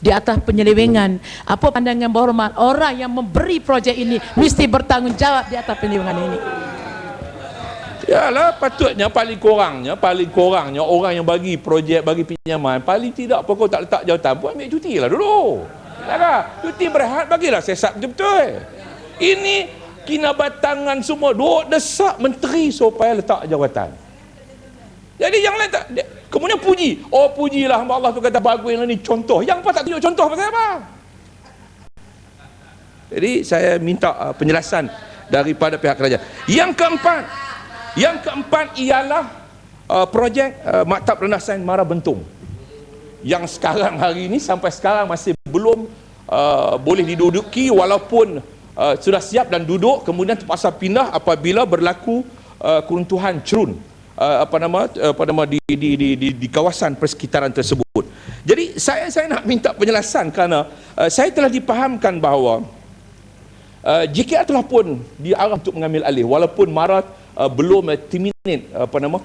di atas penyelewengan. Apa pandangan berhormat, orang yang memberi projek ini mesti bertanggungjawab di atas penyelewengan ini. Yalah, patutnya paling kurangnya orang yang bagi projek, bagi pinjaman, paling tidak pokok tak letak jawatan pun ambil cuti lah dulu. Yalah, cuti berehat bagilah siasat betul-betul. Ini kinabatangan semua duk desak menteri supaya letak jawatan. Jadi yang lain tak, kemudian puji. Oh, pujilah hamba Allah tu kata bagus yang ini contoh. Yang apa tak tunjuk contoh pasal apa? Jadi saya minta penjelasan daripada pihak kerajaan. Yang keempat ialah projek Maktab Rendah Sains Mara Bentung, yang sekarang hari ini sampai sekarang masih belum boleh diduduki, walaupun sudah siap dan duduk, kemudian terpaksa pindah apabila berlaku keruntuhan cerun di kawasan persekitaran tersebut. Jadi saya nak minta penjelasan kerana saya telah dipahamkan bahawa JKR telah pun diarah untuk mengambil alih, walaupun Mara belum terminate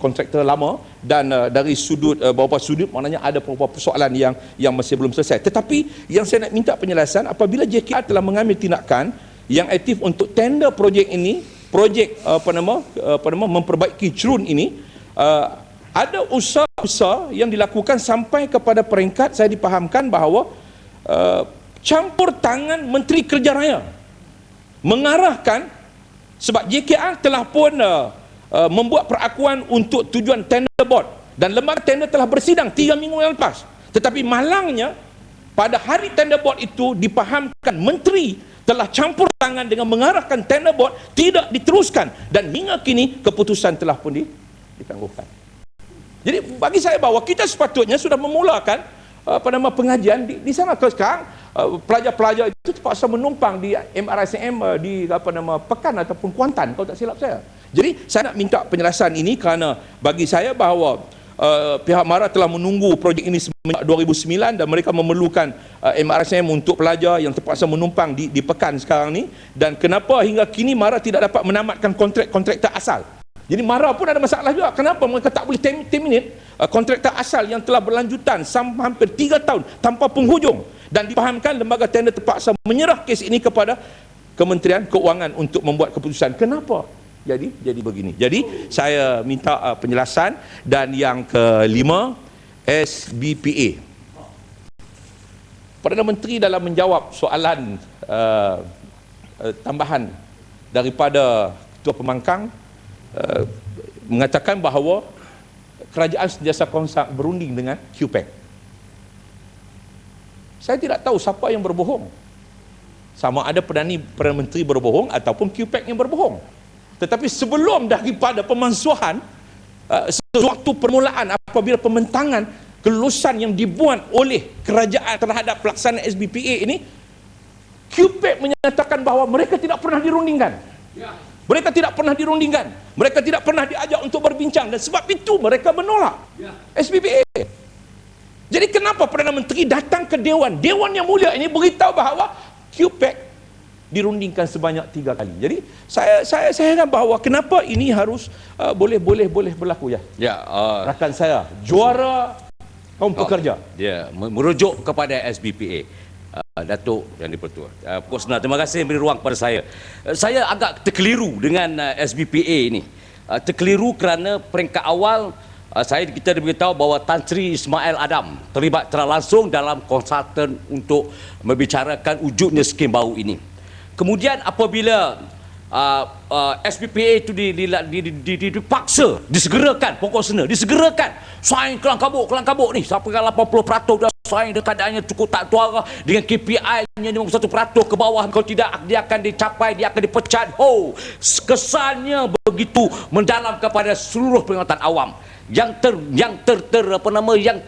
kontraktor lama, dan dari sudut beberapa sudut maknanya ada beberapa persoalan yang masih belum selesai. Tetapi yang saya nak minta penjelasan, apabila JKR telah mengambil tindakan yang aktif untuk tender projek ini, projek memperbaiki cerun ini, ada usaha yang dilakukan sampai kepada peringkat saya dipahamkan bahawa campur tangan Menteri Kerja Raya mengarahkan, sebab JKR telah pun membuat perakuan untuk tujuan tender board, dan lembaga tender telah bersidang 3 minggu yang lepas. Tetapi malangnya pada hari tender board itu dipahamkan menteri telah campur tangan dengan mengarahkan tender board tidak diteruskan, dan hingga kini keputusan telah pun ditangguhkan. Jadi bagi saya bahawa kita sepatutnya sudah memulakan pengajian di sana. Kalau sekarang pelajar-pelajar itu terpaksa menumpang di MRSM di Pekan ataupun Kuantan kalau tak silap saya. Jadi saya nak minta penjelasan ini kerana bagi saya bahawa pihak Mara telah menunggu projek ini sejak 2009 dan mereka memerlukan MRSM untuk pelajar yang terpaksa menumpang di Pekan sekarang ni, dan kenapa hingga kini Mara tidak dapat menamatkan kontraktor asal. Jadi Mara pun ada masalah juga, kenapa mereka tak boleh terminate kontraktor asal yang telah berlanjutan hampir 3 tahun tanpa penghujung, dan dipahamkan lembaga tender terpaksa menyerah kes ini kepada Kementerian Keuangan untuk membuat keputusan. Kenapa jadi begini? Jadi saya minta penjelasan. Dan yang kelima, SBPA. Perdana Menteri dalam menjawab soalan tambahan daripada Ketua Pembangkang mengatakan bahawa kerajaan sentiasa konsult berunding dengan QPAC. Saya tidak tahu siapa yang berbohong, sama ada Perdana Menteri berbohong ataupun QPAC yang berbohong. Tetapi sebelum daripada pemansuhan, sewaktu permulaan apabila pembentangan kelulusan yang dibuat oleh kerajaan terhadap pelaksanaan SBPA ini, QPAC menyatakan bahawa mereka tidak pernah dirundingkan. Mereka tidak pernah dirundingkan. Mereka tidak pernah diajak untuk berbincang, dan sebab itu mereka menolak SBPA. Jadi kenapa Perdana Menteri datang ke Dewan yang mulia ini beritahu bahawa QPAC dirundingkan sebanyak 3 kali. Jadi saya heran bahawa kenapa ini harus boleh berlaku rakan saya, juara kaum pekerja. Merujuk kepada SBPA. Datuk Yang di-Pertua, Puan Senar, terima kasih beri ruang kepada saya. Saya agak terkeliru dengan SBPA ini. Terkeliru kerana peringkat awal kita diberitahu bahawa Tan Sri Ismail Adam terlibat secara langsung dalam konsultan untuk membicarakan wujudnya skim baru ini. Kemudian apabila SBPA itu dipaksa, disegerakan, pokok sena disegerakan, saing kelang kabut ni sampai 80% dah saing, keadaannya cukup tak tuara dengan KPI-nya 51% ke bawah, kalau tidak dia akan dicapai, dia akan dipecat. Kesannya begitu mendalam kepada seluruh peringatan awam. Yang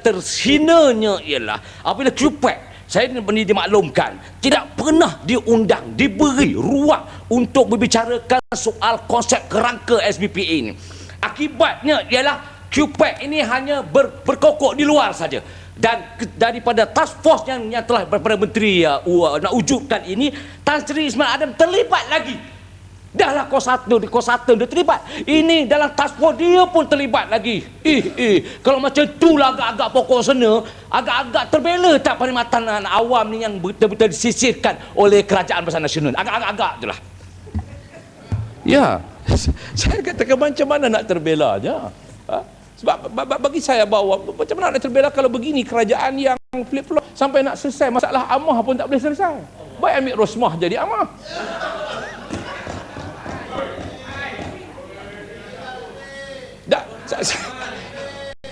terhinanya ialah apabila QPAC, saya dimaklumkan, tidak pernah diundang, diberi ruang untuk membicarakan soal konsep kerangka SBPA ini. Akibatnya ialah QPAC ini hanya berkokok di luar saja. Dan daripada task force yang telah Perdana Menteri nak wujudkan ini, Tan Sri Ismail Adam terlibat lagi Dahlah kos satu dia terlibat. Ini dalam task force dia pun terlibat lagi. Kalau macam itulah agak-agak pokok sana, agak-agak terbela tak perkhidmatan awam ni yang betul-betul disisihkan oleh kerajaan besar nasional. Agak-agak je lah. Ya, saya katakan macam mana nak terbela je. Sebab bagi saya bahawa macam mana nak terbela kalau begini kerajaan yang flip-flop sampai nak selesai masalah amah pun tak boleh selesai. Baik ambil Rosmah jadi amah.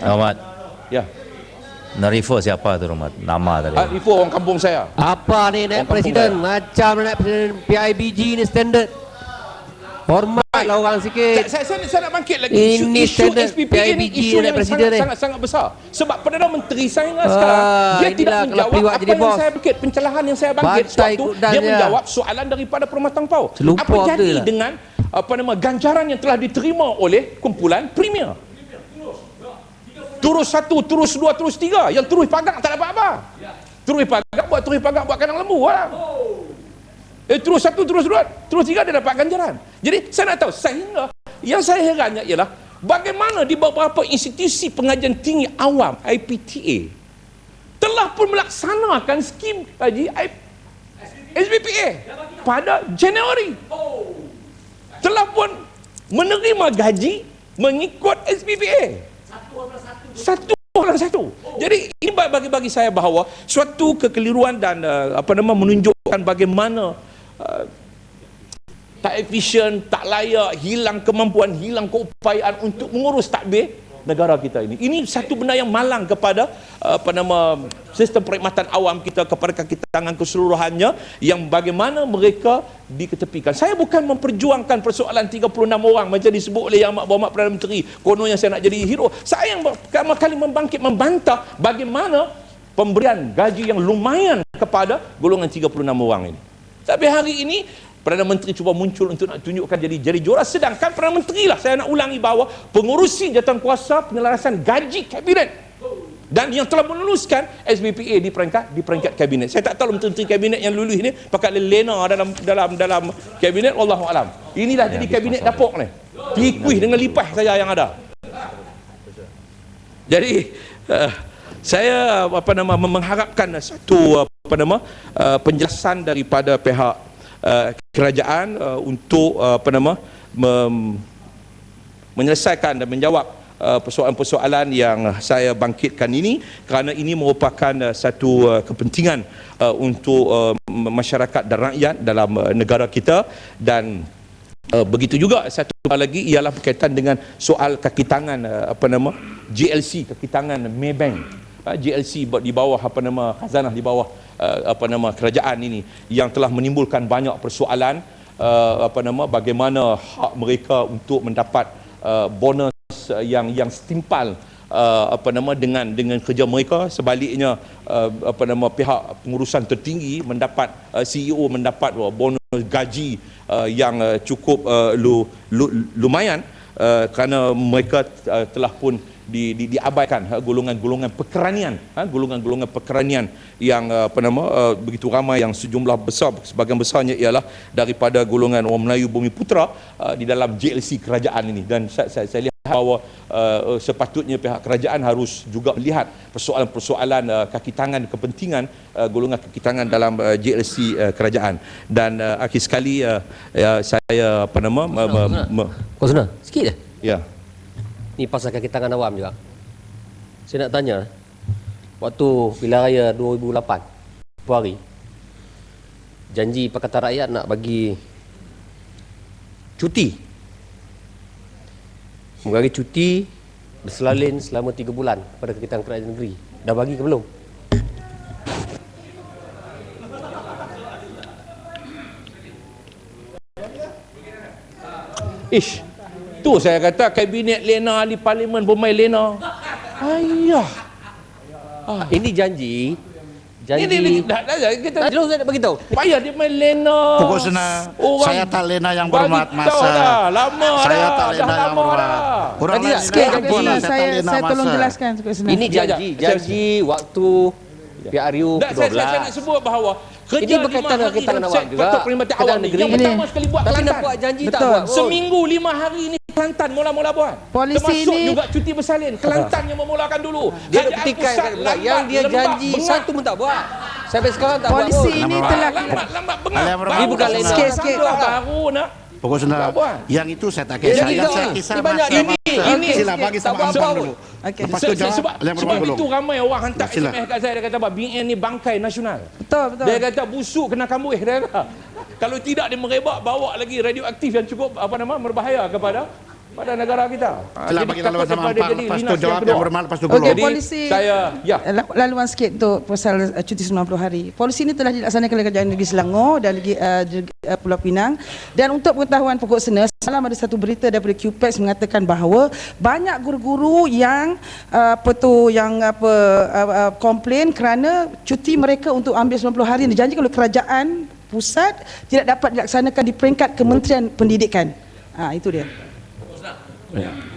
Rahmat, Ya, Narifo siapa tu Rahmat? Nama tadi. Arifo orang kampung saya. Apa ni naik presiden? Macam naik presiden PIBG ni standard. Hormatlah orang sikit. Saya nak bangkit lagi. Ini Isu standard SPPA ni PIBG isu naik yang presiden ni. sangat besar. Sebab Perdana Menteri saya sekarang dia tidak inilah menjawab kalau apa jadi yang bos. saya bangkit, pencerahan yang saya bangkit. Sebab Bantai tu kudan dia je. menjawab soalan daripada Permatang Pau. Selumpur Apa apa jadi lah. dengan ganjaran yang telah diterima oleh kumpulan Premier? Terus 1, terus 2, terus 3. Yang terus pagak tak dapat apa. Terus pagak buat kandang lembu lah. Terus 1, terus 2, terus 3 dia dapat ganjaran. Jadi saya nak tahu, sehingga yang saya herannya ialah bagaimana di beberapa institusi pengajian tinggi awam IPTA telah pun melaksanakan skim gaji SBPA pada Januari. Telah pun menerima gaji mengikut SBPA. Satu orang satu. Jadi ini bagi saya bahawa suatu kekeliruan dan menunjukkan bagaimana tak efisien, tak layak, hilang kemampuan, hilang keupayaan untuk mengurus takbir negara kita ini. Ini satu benda yang malang kepada sistem perkhidmatan awam kita, kepada kaki tangan keseluruhannya, yang bagaimana mereka diketepikan. Saya bukan memperjuangkan persoalan 36 orang macam disebut oleh Yang Berhormat Perdana Menteri, kononnya saya nak jadi hero. Saya yang pertama kali membantah bagaimana pemberian gaji yang lumayan kepada golongan 36 orang ini. Tapi hari ini Perdana Menteri cuba muncul untuk nak tunjukkan jadi juara, sedangkan Perdana Menteri lah, saya nak ulangi bahawa pengurusi jawatankuasa penyelarasan gaji kabinet dan yang telah meluluskan SBPA di peringkat kabinet. Saya tak tahu menteri kabinet yang lulus ni pakai lena dalam kabinet, wallahu alam. Inilah jadi kabinet dapur ni. Tikuih dengan lipas saja yang ada. Jadi saya mengharapkan satu penjelasan daripada pihak kerajaan untuk menyelesaikan dan menjawab persoalan-persoalan yang saya bangkitkan ini, kerana ini merupakan satu kepentingan untuk masyarakat dan rakyat dalam negara kita. Dan begitu juga satu hal lagi ialah berkaitan dengan soal kaki tangan GLC, kaki tangan Maybank. GLC di bawah khazanah di bawah kerajaan ini, yang telah menimbulkan banyak persoalan bagaimana hak mereka untuk mendapat bonus yang setimpal dengan kerja mereka. Sebaliknya pihak pengurusan tertinggi mendapat CEO mendapat bonus gaji yang cukup lumayan kerana mereka telah pun diabaikan golongan-golongan pekeranian yang begitu ramai, yang sejumlah besar, sebahagian besarnya ialah daripada golongan orang Melayu Bumi Putra di dalam JLC kerajaan ini. Dan saya lihat bahawa sepatutnya pihak kerajaan harus juga melihat persoalan-persoalan kaki tangan, kepentingan golongan kaki tangan dalam JLC kerajaan. Dan akhir sekali saya Kau senang? Sikit je. ya. Ni pasal kaki tangan awam juga. Saya nak tanya, waktu pilihan raya 2008, Puari, janji Pakatan Rakyat nak bagi cuti. Membagi cuti berselalin selama 3 bulan pada kaki tangan kerajaan negeri. Dah bagi ke belum? Ish, tu saya kata kabinet lena, ahli parlimen bermain lena. Ayah. Ini janji. Ini dah kita Terus saya nak bagi tahu. payah dia main lena. Pokok sana, Orang saya tak lena yang bermat bagi tahu masa. dah, lama Saya dah, tak dah lena yang lama bermat. dah. Orang Nanti lain sikit lena lagi, apa lah, tak saya lena tolong masa. jelaskan sikit senang. Ini janji waktu PRU saya ke-12. nak sebut bahawa Kerja Ini berkaitan 5 dengan hari kita dengan dalam awam set juga. Pertuan Perkhidmatan Keadaan Awam ni. negeri Yang ini. pertama sekali buat Tapi nak Kelantan. buat janji tak Betul. buat pun. Seminggu 5 hari ni Kelantan mula-mula buat. Polisi Termasuk ni- juga cuti bersalin. Kelantan yang memulakan dulu. Dia Kerajaan nak petikan pusat kat budak. Yang lambat, dia lembab, janji bengap. satu pun tak buat. Sampai sekarang tak buat Polisi pun. ini Lambat, telah lambat bengap. Alam Baru Ini bukan dah lain sikit-sikit. baru nak. Pokok Sunda, Tak buat. yang itu saya tak Yang kisah. kita Yang saya ni, kisah ni banyak masa- ini Sila bagi tak sama buat Abang apa dulu. Okey. Lepas tu jawab, sebab Alam Rumah belum. itu ramai orang hantar Sila. SMS kat saya, dia kata apa, BN ni bangkai nasional. Betul, betul. Dia kata busuk kena kambuh dia kata. Kalau tidak dia merebak bawa lagi radioaktif yang cukup berbahaya kepada negara kita. Sila bagi laluan sama Ampang. Lepas tu jawab yang bermal, lepas tu Okey, belum. Jadi polisi saya laluan sikit untuk pasal cuti 90 hari. Polisi ini telah dilaksanakan oleh Kerajaan Negeri Selangor dan Pulau Pinang. Dan untuk pengetahuan pokok sena, semalam ada satu berita daripada QPEX mengatakan bahawa banyak guru-guru yang komplain kerana cuti mereka untuk ambil 90 hari yang dijanjikan oleh kerajaan pusat tidak dapat dilaksanakan di peringkat Kementerian Pendidikan. Itu dia.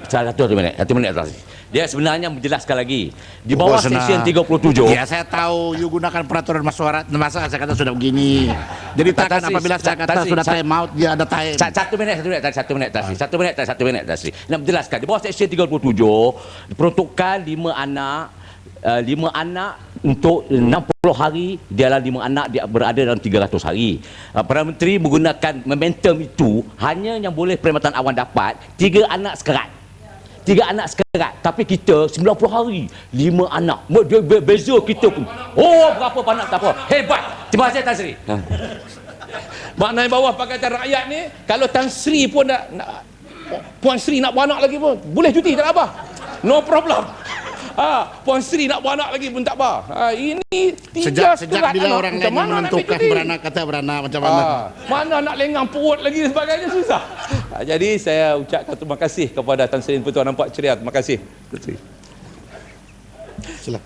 Satu minit atas. Dia sebenarnya menjelaskan lagi di bawah Pokok Sena. Seksyen 37. Ya saya tahu you gunakan peraturan masyarakat masa saya kata sudah begini. Jadi takkan Tasri, apabila saya kata Tasri, sudah time out dia ada time. Satu minit Tasri. Nak menjelaskan di bawah Seksyen 37 diperuntukkan 5 anak untuk 60 hari, dialah 5 anak dia berada dalam 300 hari. Perdana Menteri menggunakan momentum itu, hanya yang boleh Perkhidmatan Awam dapat 3 anak sekerat. 3 anak sekerat, tapi kita 90 hari 5 anak. Beza kita pun. Oh, berapa anak tak apa. Hebat. Terima kasih Tan Sri. maknanya bawah Pakatan Rakyat ni kalau Tan Sri pun nak Puan Sri nak buat anak lagi pun boleh cuti, tak apa. No problem. Puan Sri nak buat anak lagi pun tak apa. Ini tiga Sejak sekerat bila anak. orang Macam lain mana nak ambil menentukan cuti? beranak kata beranak macam mana? Mana nak lengang perut lagi dan sebagainya, susah. Jadi saya ucapkan terima kasih kepada Tan Sri Pertuan, nampak ceria. Terima kasih. Sila.